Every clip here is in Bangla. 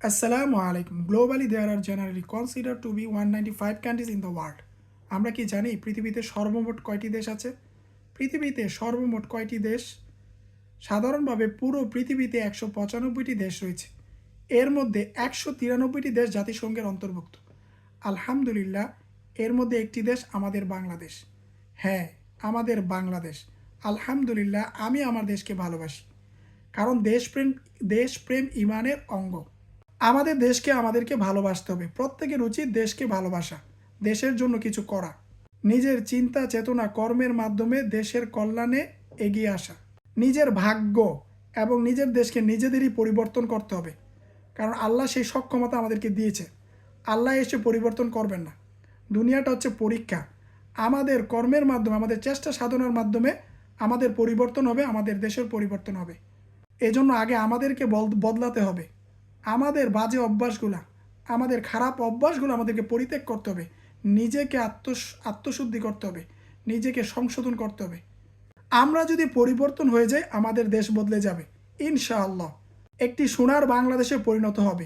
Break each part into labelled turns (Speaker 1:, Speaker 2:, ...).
Speaker 1: আসসালামু আলাইকুম। Globally there are generally consider to be 195 countries in the world. আমরা কি জানি পৃথিবীতে সর্বমোট কয়টি দেশ আছে? পৃথিবীতে সর্বমোট কয়টি দেশ? সাধারণভাবে পুরো পৃথিবীতে 195টি দেশ রয়েছে। এর মধ্যে 193টি দেশ জাতিসংঘের অন্তর্ভুক্ত। আলহামদুলিল্লাহ, এর মধ্যে একটি দেশ আমাদের বাংলাদেশ। হ্যাঁ, আমাদের বাংলাদেশ। আলহামদুলিল্লাহ, আমি আমার দেশকে ভালোবাসি, কারণ দেশপ্রেম ইমানের অঙ্গ। আমাদের দেশকে আমাদেরকে ভালোবাসতে হবে। প্রত্যেকের উচিত দেশকে ভালোবাসা, দেশের জন্য কিছু করা, নিজের চিন্তা চেতনা কর্মের মাধ্যমে দেশের কল্যাণে এগিয়ে আসা, নিজের ভাগ্য এবং নিজের দেশকে নিজেদেরই পরিবর্তন করতে হবে। কারণ আল্লাহ সেই সক্ষমতা আমাদেরকে দিয়েছে। আল্লাহ এসে পরিবর্তন করবেন না। দুনিয়াটা হচ্ছে পরীক্ষা। আমাদের কর্মের মাধ্যমে, আমাদের চেষ্টা সাধনার মাধ্যমে আমাদের পরিবর্তন হবে, আমাদের দেশের পরিবর্তন হবে। এজন্য আগে আমাদেরকে বদলাতে হবে। আমাদের বাজে অভ্যাসগুলা, আমাদের খারাপ অভ্যাসগুলো আমাদেরকে পরিত্যাগ করতে হবে। নিজেকে আত্মশুদ্ধি করতে হবে, নিজেকে সংশোধন করতে হবে। আমরা যদি পরিবর্তন হয়ে যাই, আমাদের দেশ বদলে যাবে ইনশাআল্লাহ। একটি সোনার বাংলাদেশে পরিণত হবে।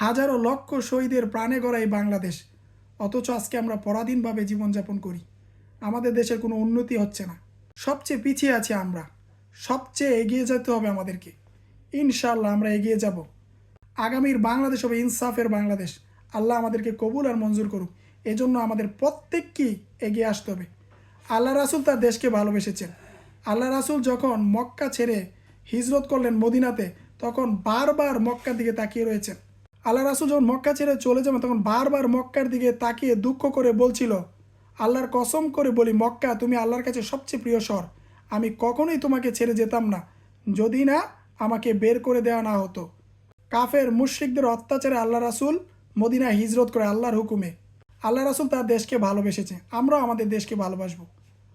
Speaker 1: হাজারো লক্ষ শহীদের প্রাণে গড়া এই বাংলাদেশ, অথচ আজকে আমরা পরাধীনভাবে জীবনযাপন করি। আমাদের দেশের কোনো উন্নতি হচ্ছে না, সবচেয়ে পিছিয়ে আছি আমরা। সবচেয়ে এগিয়ে যেতে হবে আমাদেরকে। ইনশাআল্লাহ আমরা এগিয়ে যাব। আগামীর বাংলাদেশ হবে ইনসাফের বাংলাদেশ। আল্লাহ আমাদেরকে কবুল আর মঞ্জুর করুক। এজন্য আমাদের প্রত্যেককেই এগিয়ে আসতে হবে। আল্লাহ রাসুল তার দেশকে ভালোবেসেছেন। আল্লাহ রাসুল যখন মক্কা ছেড়ে হিজরত করলেন মদিনাতে, তখন বারবার মক্কার দিকে তাকিয়ে রয়েছেন। আল্লাহ রাসুল যখন মক্কা ছেড়ে চলে যাবেন, তখন বারবার মক্কার দিকে তাকিয়ে দুঃখ করে বলছিল, আল্লাহর কসম করে বলি, মক্কা তুমি আল্লাহর কাছে সবচেয়ে প্রিয় শহর। আমি কখনোই তোমাকে ছেড়ে যেতাম না, যদি না আমাকে বের করে দেওয়া না হতো। কাফের মুশরিকদের অত্যাচারে আল্লাহ রাসুল মদিনায় হিজরত করে আল্লাহর হুকুমে। আল্লাহ রাসুল তার দেশকে ভালোবেসেছে, আমরাও আমাদের দেশকে ভালোবাসবো।